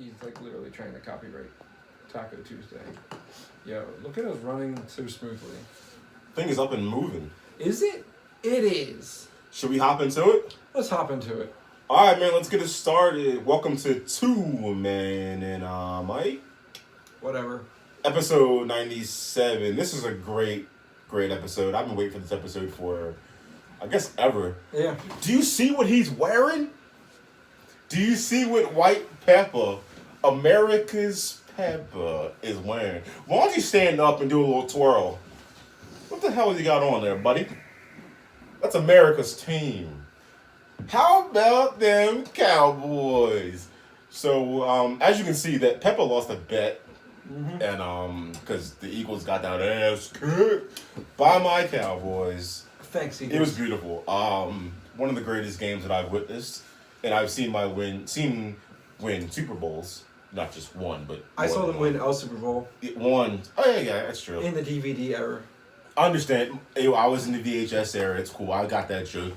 He's like literally trying to copyright Taco Tuesday. Yo, look at us running so smoothly. Thing is up and moving. Is it? It is. Should we hop into it? Let's hop into it. All right, man. Let's get it started. Welcome to Two Man and Mike. Whatever. Episode 97. This is a great episode. I've been waiting for this episode for, I guess, ever. Yeah. Do you see what he's wearing? Do you see what white Peppa, America's Peppa, is wearing? Why don't you stand up and do a little twirl? What the hell has he got on there, buddy? That's America's team. How about them Cowboys? So, as you can see, that Peppa lost a bet. Mm-hmm. And because the Eagles got that ass kicked by my Cowboys. Thanks, Eagles. It was beautiful. One of the greatest games that I've witnessed, and I've seen win Super Bowls, not just one, but I saw them win a Super Bowl. One. Oh yeah, that's true. In the DVD era. I understand. I was in the VHS era. It's cool. I got that joke.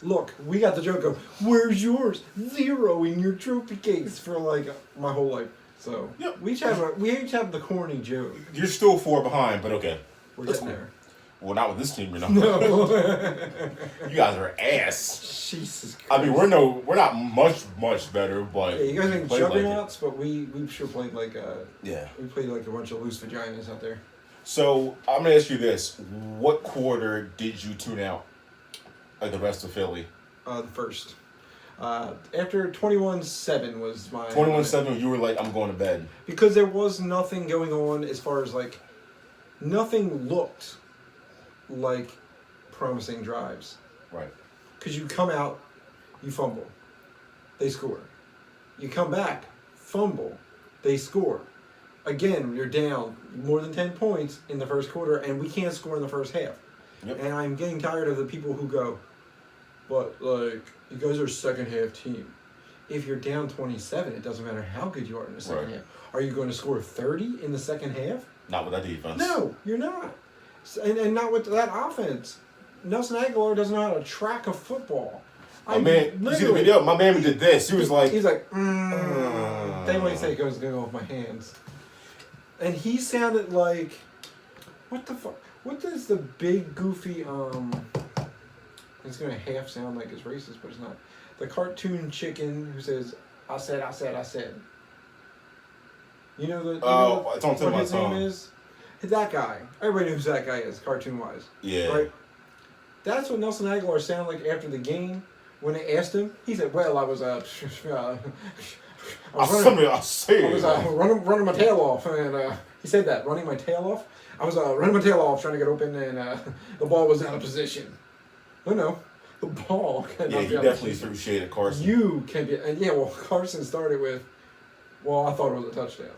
Look, we got the joke of where's yours? 0 in your trophy case for like my whole life. So yep. we each have the corny joke. You're still 4 behind, but okay. We're getting there. Well, not with this team, you're not. No. You guys are ass. Jesus Christ. I mean, we're not much better, but yeah, you guys ain't juggernauts, but we sure played like yeah. We played like a bunch of loose vaginas out there. So I'm gonna ask you this: what quarter did you tune out? Like the rest of Philly? The first. After 21-7 was my... 21-7, you were like, I'm going to bed. Because there was nothing going on as far as, like... Nothing looked like promising drives. Right. Because you come out, you fumble. They score. You come back, fumble. They score. Again, you're down more than 10 points in the first quarter, and we can't score in the first half. Yep. And I'm getting tired of the people who go, but, like, you guys are a second-half team. If you're down 27, it doesn't matter how good you are in the second half. Are you going to score 30 in the second half? Not with that defense. No, you're not. And not with that offense. Nelson Aguilar doesn't know how to track a football. You see the video? My man did this. He was like... He's like, They might say it goes off my hands. And he sounded like... What the fuck? What does the big, goofy, it's going to half sound like it's racist, but it's not. The cartoon chicken who says, I said. You know what his name is? That guy. Everybody knows who that guy is, cartoon-wise. Yeah. Right? That's what Nelson Aguilar sounded like after the game. When they asked him, he said, well, I was running my tail off. And he said that, running my tail off. I was running my tail off trying to get open, and the ball was out of position. No, the ball cannot be out of position. Yeah, he definitely threw shade at Carson. You can be, and Carson started with, well, I thought it was a touchdown.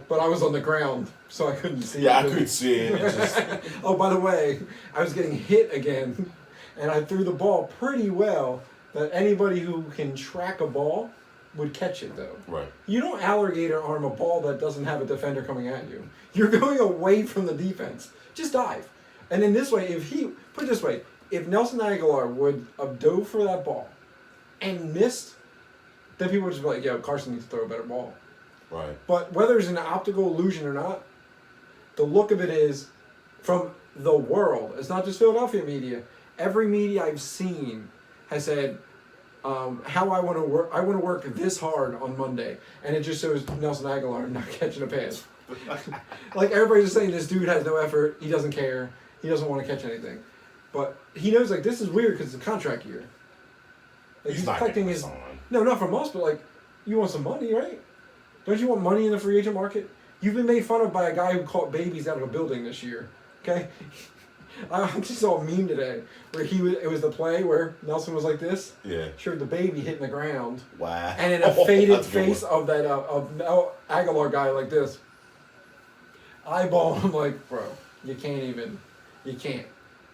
But I was on the ground, so I couldn't see it. Yeah, I couldn't see it. Oh, by the way, I was getting hit again, and I threw the ball pretty well, that anybody who can track a ball would catch it, though. Right. You don't alligator arm a ball that doesn't have a defender coming at you. You're going away from the defense. Just dive. And in this way, if Nelson Aguilar would have dove for that ball and missed, then people would just be like, yo, Carson needs to throw a better ball. Right. But whether it's an optical illusion or not, the look of it is, from the world, it's not just Philadelphia media, every media I've seen has said, how I want to work this hard on Monday, and it just shows Nelson Aguilar not catching a pass. Like everybody's just saying, this dude has no effort. He doesn't care. He doesn't want to catch anything. But he knows like this is weird because it's a contract year. Like, he's collecting his no, not from us, but like you want some money, right? Don't you want money in the free agent market? You've been made fun of by a guy who caught babies out of a building this year. Okay. I just saw a meme today where it was the play where Nelson was like this. Yeah. Showed the baby hitting the ground. Wow. And in a faded face of that of Aguilar guy like this. Eyeball him like, bro, you can't.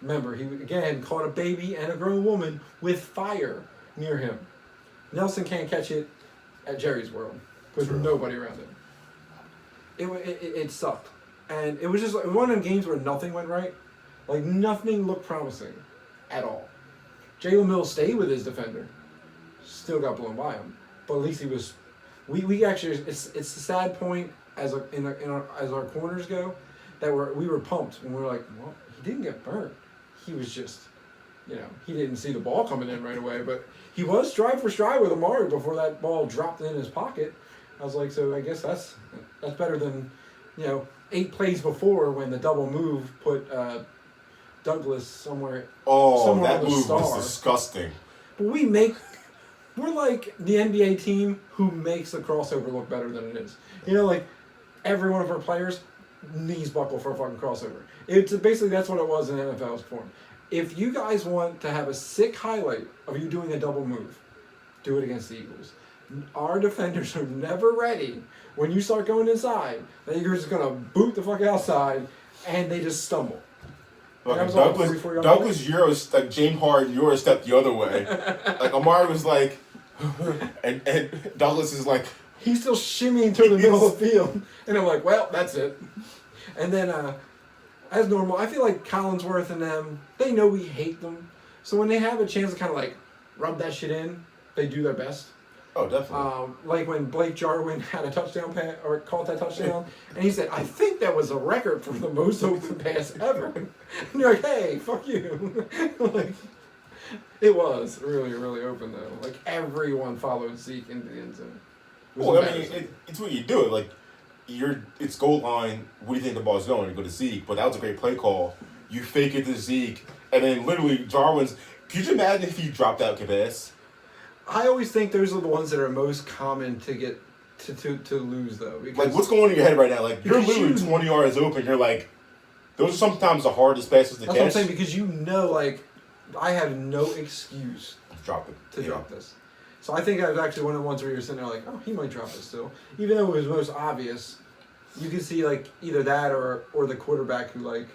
Remember, he again caught a baby and a grown woman with fire near him. Nelson can't catch it at Jerry's World with nobody around him. It sucked. And it was just like one of them games where nothing went right. Like, nothing looked promising at all. Jalen Mills stayed with his defender. Still got blown by him. But at least he was We actually it's the sad point as as our corners go that we were pumped when we were like, well, he didn't get burnt. He was just, he didn't see the ball coming in right away, but he was stride for stride with Amari before that ball dropped in his pocket. I was like, so I guess that's better than, 8 plays before when the double move put Douglas somewhere. Oh, that on the move star. was disgusting. But we're like the NBA team who makes the crossover look better than it is. Like every one of our players knees buckle for a fucking crossover. It's basically that's what it was in NFL's form. If you guys want to have a sick highlight of you doing a double move, do it against the Eagles. Our defenders are never ready when you start going inside. The Eagles are gonna boot the fuck outside, and they just stumble. Douglas Euro, like James Harden, Euro stepped the other way. Like Amari was like, and Douglas is like, he's still shimmying through the middle of the field, and I'm like, well, that's it. And then, as normal, I feel like Collinsworth and them, they know we hate them, so when they have a chance to kind of like rub that shit in, they do their best. Oh, definitely. Like when Blake Jarwin had a touchdown pass, or caught that touchdown, and he said, I think that was a record for the most open pass ever. And you're like, hey, fuck you. Like, it was really, really open, though. Like, everyone followed Zeke into the end zone. Well, I mean, it's what you do. Like, it's goal line. What do you think the ball's going? You go to Zeke, but that was a great play call. You fake it to Zeke, and then literally Jarwin's. Could you imagine if he dropped that pass? I always think those are the ones that are most common to get to lose, though. Like, what's going on in your head right now? Like, you're literally 20 yards open. You're like, those are sometimes the hardest passes to catch. That's what I'm saying, because like, I have no excuse to drop this. So I think I was actually one of the ones where you're sitting there like, oh, he might drop it still. Even though it was most obvious, you can see, like, either that or the quarterback who, like,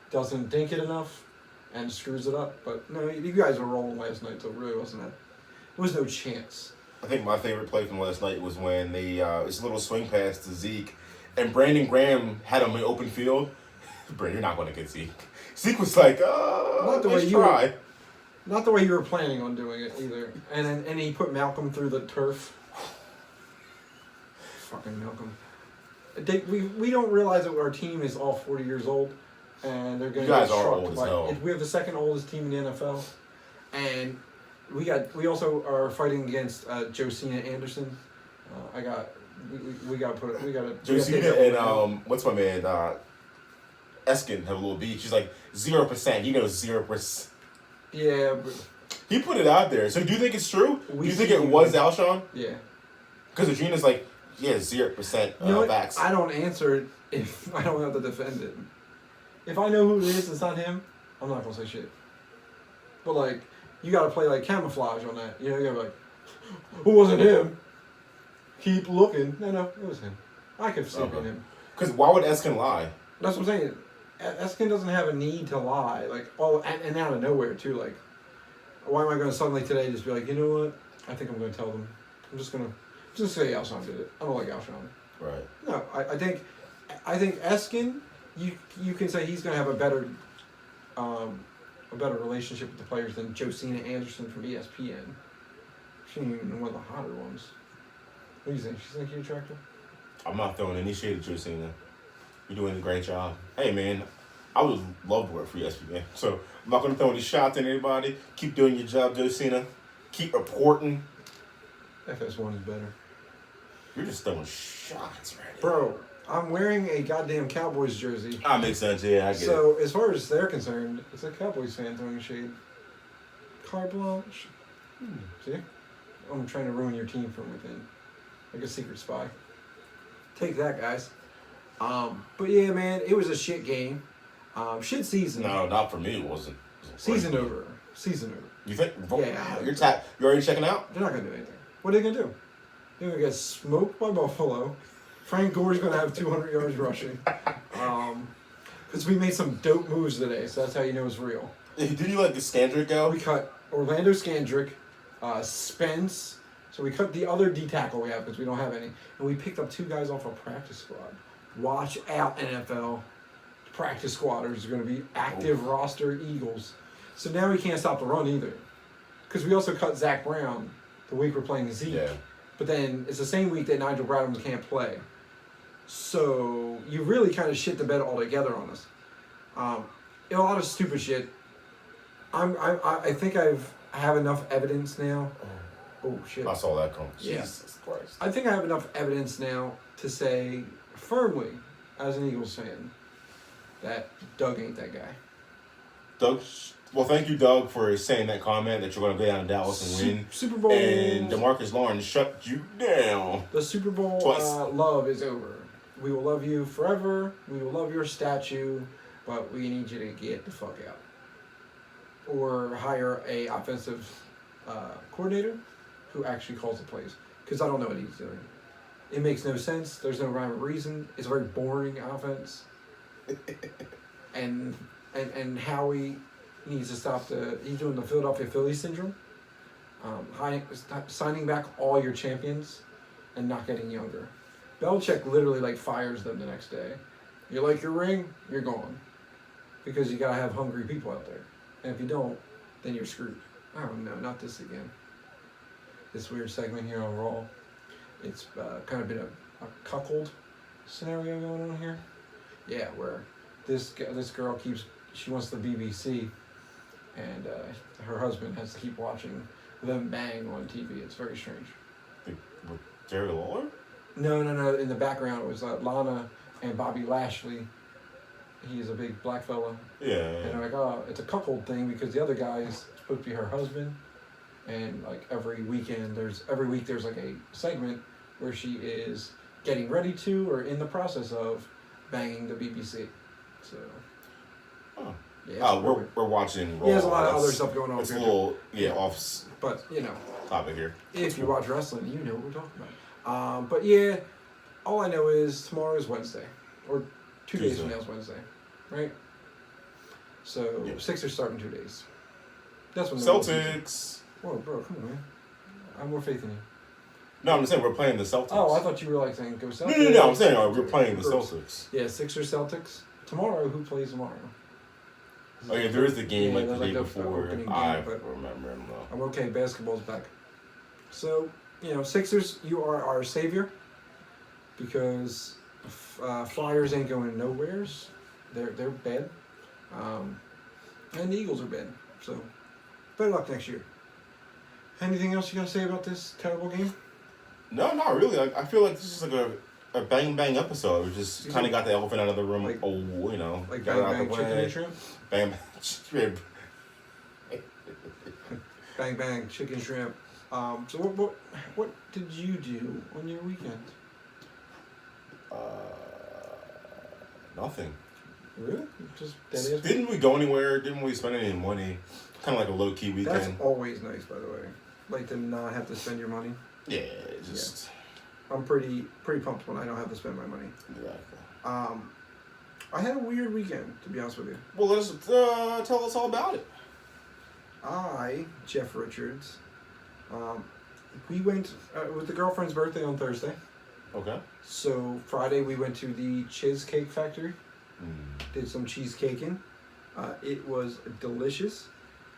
doesn't dink it enough and screws it up. But, no, you guys were rolling last night, so it really wasn't that. There was no chance. I think my favorite play from last night was when they this little swing pass to Zeke, and Brandon Graham had him in open field. Brandon, you're not going to get Zeke. Zeke was like, let's try. Not the way you were planning on doing it either. And he put Malcolm through the turf. Fucking Malcolm. We don't realize that our team is all 40 years old, and they're going to get struck. We have the second oldest team in the NFL, and we also are fighting against Josina Anderson. We got to Josina and what's my man Eskin have a little beat. She's like 0%. He knows 0%. Yeah, but he put it out there. So do you think it's true? Do you think it was Alshon? Yeah. Because Adrina's like, 0% backs. I don't answer it if I don't have to defend it. If I know who it is, it's not him, I'm not going to say shit. But, like, you got to play, like, camouflage on that. You got to be like, who wasn't him? Keep looking. No, it was him. I could see it being him. Because why would Eskin lie? That's what I'm saying. Eskin doesn't have a need to lie. Like, and out of nowhere, too. Like, why am I going to suddenly today just be like, you know what? I think I'm going to tell them. I'm just going to say Alshon did it. I don't like Alshon. Right. No, I think Eskin, you can say he's going to have a better relationship with the players than Josina Anderson from ESPN. She ain't even one of the hotter ones. What do you think? She's like attractive? I'm not throwing any shade at Josina. You're doing a great job. Hey, man, I would love to work for ESPN. So I'm not going to throw any shots at anybody. Keep doing your job, Josina. Keep reporting. FS1 is better. You're just throwing shots right now. Bro, I'm wearing a goddamn Cowboys jersey. That makes sense, yeah, I get it. So, as far as they're concerned, it's a Cowboys fan throwing shade. Carte blanche. See? I'm trying to ruin your team from within. Like a secret spy. Take that, guys. But yeah, man, it was a shit game. Shit season. No, not for me, it wasn't. Season over. You think? Yeah. You're already checking out? They're not going to do anything. What are they going to do? They're going to get smoked by Buffalo. Frank Gore's going to have 200 yards rushing. Because we made some dope moves today, so that's how you know it's real. Did you let the Scandrick go? We cut Orlando Scandrick, Spence. So we cut the other D tackle we have because we don't have any. And we picked up 2 guys off our practice squad. Watch out, NFL. Practice squatters are going to be active roster Eagles. So now we can't stop the run either. Because we also cut Zach Brown the week we're playing Zeke. Yeah. But then it's the same week that Nigel Bradham can't play. So you really kind of shit the bed altogether on us. A lot of stupid shit. I think I have enough evidence now. Oh shit! I saw that come. Yeah. Jesus Christ! I think I have enough evidence now to say firmly, as an Eagles fan, that Doug ain't that guy. Doug. Well, thank you, Doug, for saying that comment that you're going to go down to Dallas and win. Super Bowl. And DeMarcus Lawrence shut you down. The Super Bowl love is over. We will love you forever. We will love your statue, but we need you to get the fuck out. Or hire a offensive coordinator who actually calls the plays. Because I don't know what he's doing. It makes no sense. There's no rhyme or reason. It's a very boring offense. and Howie needs to stop he's doing the Philadelphia Phillies syndrome. Signing back all your champions and not getting younger. Belichick literally fires them the next day. You like your ring? You're gone. Because you gotta have hungry people out there. And if you don't, then you're screwed. Oh no, not this again. This weird segment here on Raw. It's kind of been a cuckold scenario going on here. Yeah, where this girl she wants the BBC, and her husband has to keep watching them bang on TV. It's very strange. With Jerry Lawler? No. In the background, it was Lana and Bobby Lashley. He's a big black fella. Yeah. And they're like, oh, it's a cuckold thing because the other guy is supposed to be her husband. And every week there's a segment where she is getting ready to or in the process of banging the BBC. So. Oh. Yeah. We're watching Raw. Yeah, there's a lot of other stuff going on. It's a little off. But topic here. If you watch wrestling, you know what we're talking about. But yeah, all I know is tomorrow is Wednesday, or 2 days from now is Wednesday, right? So Sixers start in 2 days. That's when Celtics. Whoa, bro, come on, man. I have more faith in you. No, I'm saying we're playing the Celtics. Oh, I thought you were saying go Celtics. No, I'm saying we're playing the Celtics. Yeah, Sixers Celtics tomorrow. Who plays tomorrow? Oh yeah, there is the game the day the before. I remember him though. I'm okay. Basketball's back. So Sixers, you are our savior because Flyers ain't going nowheres. They're bad, and the Eagles are bad. So better luck next year. Anything else you gotta say about this terrible game? No, not really. I feel like this is a bang bang episode. We just kind of got the elephant out of the room. Like got bang bang chicken and shrimp. Bang bang shrimp. Bang bang chicken shrimp. So what did you do on your weekend? Nothing. Really? Just dead ass? Didn't we go anywhere? Didn't we spend any money? Kind of like a low key weekend. That's always nice, by the way. Like to not have to spend your money. Yeah, just. Yeah. I'm pretty pumped when I don't have to spend my money. Exactly. I had a weird weekend, to be honest with you. Well, let's tell us all about it. Jeff Richards, we went with the girlfriend's birthday on Thursday. Okay. So Friday we went to the Cheesecake Factory. Did some cheesecaking. It was delicious.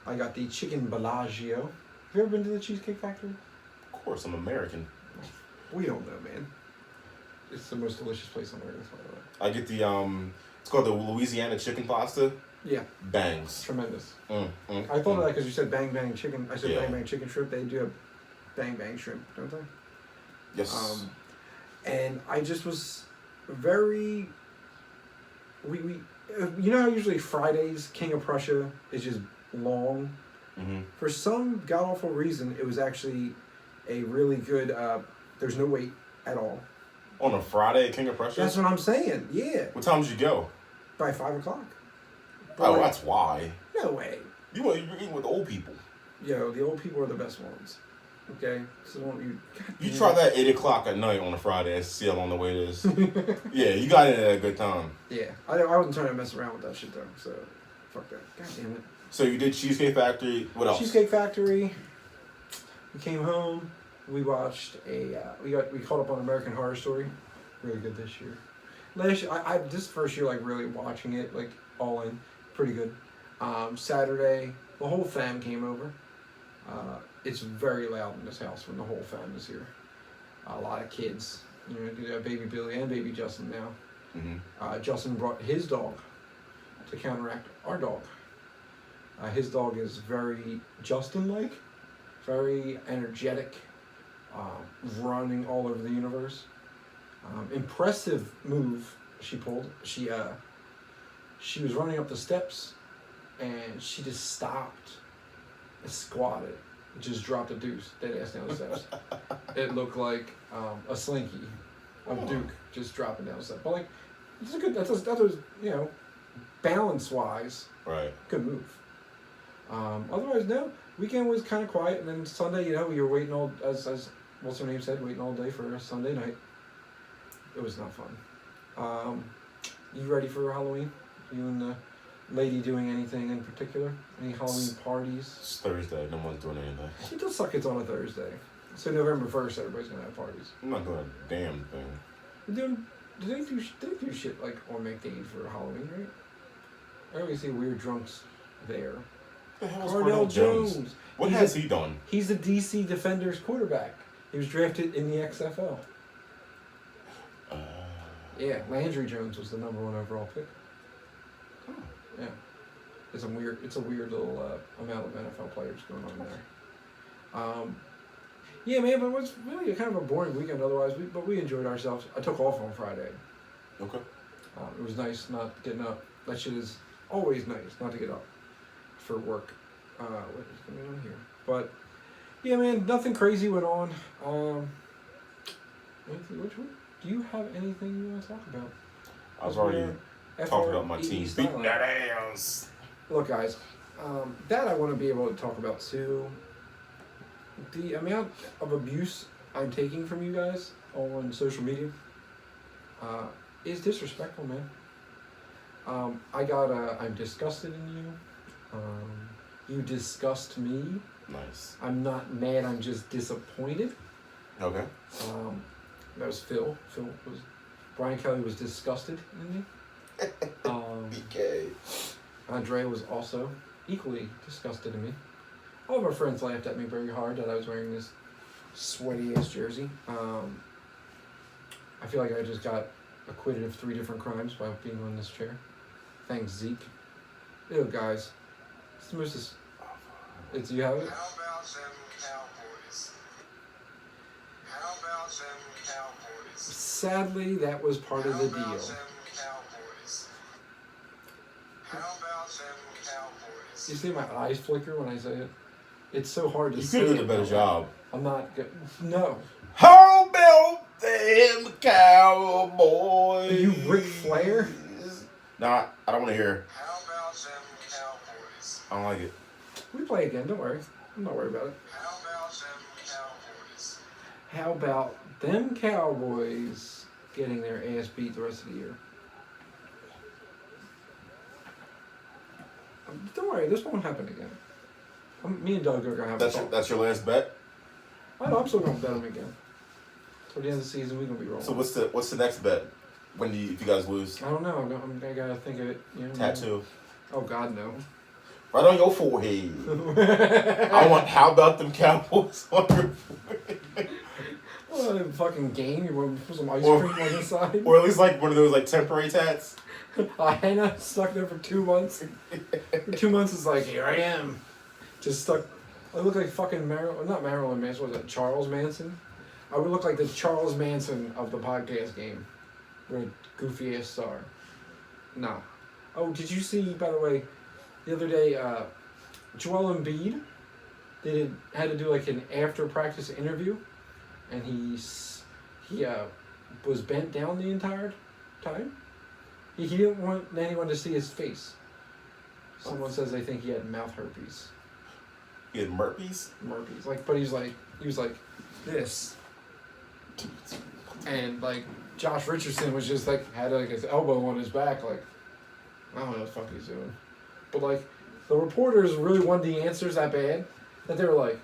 I got the chicken Bellagio. Have you ever been to the Cheesecake Factory? Of course, I'm American. We don't know, man. It's the most delicious place on earth, by the way. I get the it's called the Louisiana chicken pasta. Yeah. Bangs. Tremendous. I thought of that because you said bang bang chicken. I said bang bang chicken shrimp. They do have bang bang shrimp, don't they? Yes. And I just was very. We you know how usually Fridays King of Prussia is just long. For some god awful reason, it was actually a really good. There's no wait at all. On a Friday, King of Prussia? That's what I'm saying. Yeah. What time did you go? By 5 o'clock. But that's why. No way. You're eating with old people. Yo, the old people are the best ones. Okay, so don't you. You try that 8 o'clock at night on a Friday and see how long the wait is. Yeah, you got in at a good time. Yeah, I wasn't trying to mess around with that shit though. So, fuck that. God damn it. So you did Cheesecake Factory. What else? Cheesecake Factory. We came home. We watched we caught up on American Horror Story. Really good this year. Last year, this first year really watching it all in. Pretty good. Saturday, the whole fam came over. It's very loud in this house when the whole fam is here. a lot of kids. You know, you got baby Billy and baby Justin now. Mm-hmm. Justin brought his dog to counteract our dog. His dog is very Justin-like, very energetic, running all over the universe. Impressive move she pulled. She was running up the steps, and she just stopped, and squatted, just dropped a deuce, dead ass down the steps. It looked like a slinky of Duke just dropping down the steps. But like, it's a good. That was you know, balance wise, right. Good move. Otherwise, no. Weekend was kind of quiet, and then Sunday, you know, you were waiting all as what's her name said, waiting all day for a Sunday night. It was not fun. You ready for Halloween? You and the lady doing anything in particular? Any Halloween parties? It's Thursday. No one's doing anything. It does suck it's on a Thursday. So November 1st, everybody's going to have parties. I'm not doing a damn thing. Do they do shit like on McDade for Halloween, right? I always see weird drunks there. The hell is Cardell Jones. What has he done? He's the DC Defenders quarterback. He was drafted in the XFL. Yeah, Landry Jones was the number 1 overall pick. Oh. Yeah, it's a weird little amount of NFL players going on there. Yeah, man, but it was really kind of a boring weekend otherwise. But we enjoyed ourselves. I took off on Friday. Okay. It was nice not getting up. That shit is always nice not to get up for work. What is going on here? But yeah, man, nothing crazy went on. Which one? Do you have anything you want to talk about? I've already talked about my team beating that ass. Look, guys, that I want to be able to talk about too. The amount of abuse I'm taking from you guys on social media is disrespectful, man. I'm disgusted in you. You disgust me. Nice. I'm not mad, I'm just disappointed. Okay. That was Phil. Brian Kelly was disgusted in me. BK. Andrea was also equally disgusted in me. All of our friends laughed at me very hard that I was wearing this sweaty ass jersey. I feel like I just got acquitted of 3 different crimes by being on this chair. Thanks, Zeke. Ew, guys. It's the most. It's you have it. How about them Cowboys? How about them Cowboys? Sadly, that was part of the deal. How about them Cowboys? How about them Cowboys? You see my eyes flicker when I say it? It's so hard to You say. could have done it. a better job. I'm not good. No. How about them Cowboys? Are you Ric Flair? Nah, I don't want to hear. How about them Cowboys? I don't like it. We play again. Don't worry. I'm not worried about it. How about them Cowboys? How about them Cowboys getting their ass beat the rest of the year? Don't worry. This won't happen again. Me and Doug are going to have a talk. That's your last bet? I know, I'm still going to bet them again. Till the end of the season, we're going to be rolling. So what's the next bet? If you guys lose? I don't know. I got to think of it. You know, Tattoo. Oh, God, no. Right on your forehead. I want how about them Cowboys on your forehead? Well, fucking game. You want to put some ice cream on the side? Or at least like one of those like temporary tats. A henna stuck there for 2 months. For 2 months, it's like, here I am. Just stuck. I look like fucking not Marilyn Manson, was it Charles Manson? I would look like the Charles Manson of the podcast game. What a goofy ass star. No. Oh, did you see, by the way, the other day, Joel Embiid had to do like an after practice interview, and he was bent down the entire time. He didn't want anyone to see his face. Someone says they think he had mouth herpes. He had herpes? Herpes. But he was like this. And like Josh Richardson was just like had like his elbow on his back, like I don't know what the fuck he's doing. But like the reporters really wanted the answers that bad that they were like,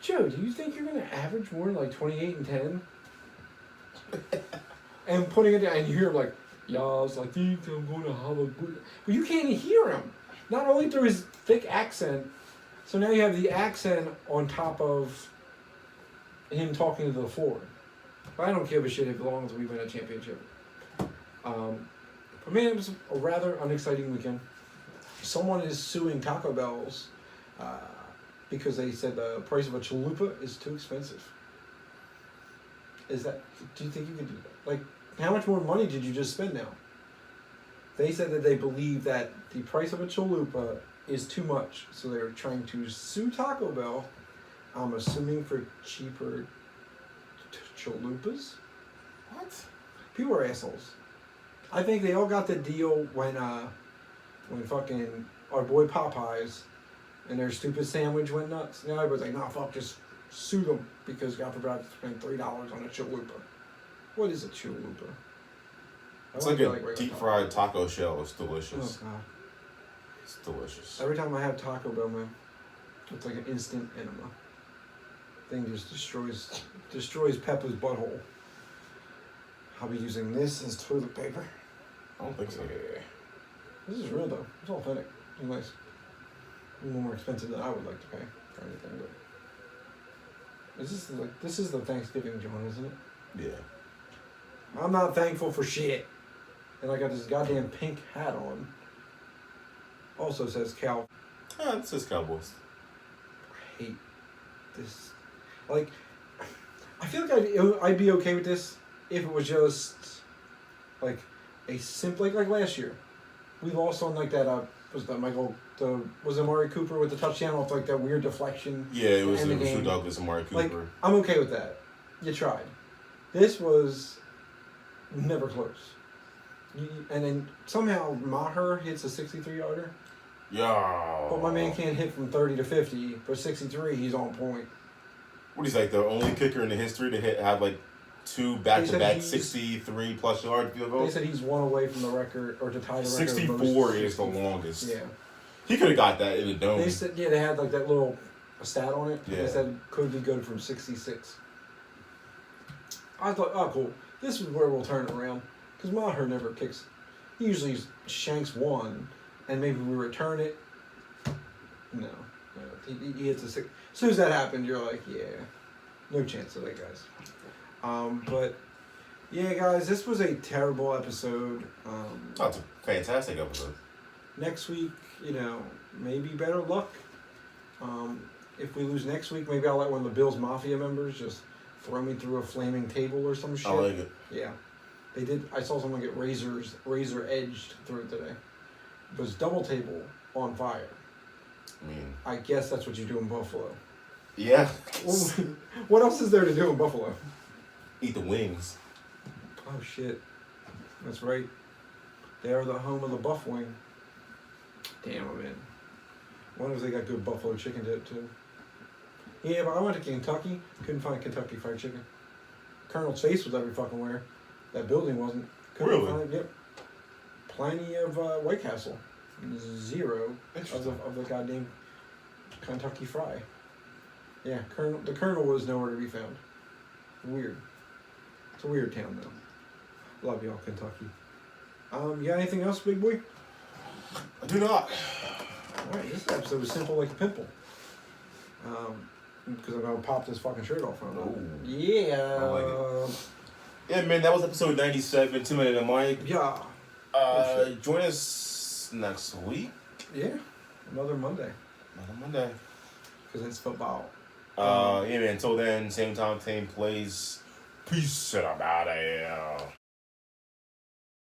Joe, do you think you're gonna average more than like 28 and 10? And putting it down, and you hear him like, yeah, I was like, think I'm gonna have a good. But you can't hear him. Not only through his thick accent, so now you have the accent on top of him talking to the forward. But I don't give a shit as long as we win a championship. But man, it was a rather unexciting weekend. Someone is suing Taco Bell's because they said the price of a chalupa is too expensive. Is that? Do you think you could do that? Like, how much more money did you just spend now? They said that they believe that the price of a chalupa is too much, so they're trying to sue Taco Bell. I'm assuming for cheaper chalupas. What? People are assholes. I think they all got the deal when fucking our boy Popeyes and their stupid sandwich went nuts. Now everybody's like, nah, fuck, just sue them because God forbid I have to spend $3 on a chalupa. What is a chalupa? It's like a deep fried taco shell. It's delicious. Oh god. It's delicious. Every time I have Taco Bell, man, it's like an instant enema. Thing just destroys Peppa's butthole. I'll be using this as toilet paper. I don't think so. Yeah. This is real though. It's authentic. It's nice. A little more expensive than I would like to pay for anything, but this is the Thanksgiving John, isn't it? Yeah. I'm not thankful for shit. And I got this goddamn pink hat on. Also says Cal. Yeah, it says Cowboys. I hate this. Like, I feel like I'd be okay with this if it was just like a simple like last year. We lost on like that. Was it Amari Cooper with the touchdown off like that weird deflection? Yeah, it was the Drew game. Douglas and Amari Cooper. Like, I'm okay with that. You tried. This was never close. And then somehow Maher hits a 63-yarder. Yeah. But my man can't hit from 30 to 50. For 63, he's on point. What is like the only kicker in the history to have like 2 back-to-back 63+ yard field goals? They said he's one away from the record, or to tie the record. 64 is the longest. Yeah. He could have got that in the dome. They said, yeah, they had like that little stat on it. Yeah. They said could be good from 66. I thought, oh, cool. This is where we'll turn it around. Because Maher never kicks. He usually shanks one, and maybe we return it. No. He hits a 6. As soon as that happened, you're like, yeah, no chance of that, guys. But, yeah, guys, this was a terrible episode. That's a fantastic episode. Next week, maybe better luck. If we lose next week, maybe I'll let one of the Bills Mafia members just throw me through a flaming table or some shit. I like it. Yeah. They did. I saw someone get razor edged through it today. It was double table on fire. I mean, I guess that's what you do in Buffalo. yeah. What else is there to do in Buffalo? Eat the wings. Oh shit. That's right. They are the home of the Buff Wing. Damn, I'm in. Wonder if they got good buffalo chicken dip too. Yeah, but I went to Kentucky. Couldn't find Kentucky Fried Chicken. Colonel's face was every fucking where. That building wasn't. Couldn't Really? find. Yep. Plenty of White Castle. 0 of the goddamn Kentucky Fry. Yeah, the Colonel was nowhere to be found. Weird. It's a weird town though. Love y'all, Kentucky. You got anything else, big boy? I do not. Alright, this episode was simple like a pimple. Because I'm gonna pop this fucking shirt off. Yeah. I like it. Yeah, man, that was episode 97, 2 Minute and Mike. Yeah. Join us next week. Yeah. Another Monday. Another Monday. Because it's football. Yeah, man, until then, same time, same place. Peace, and I'm out of here.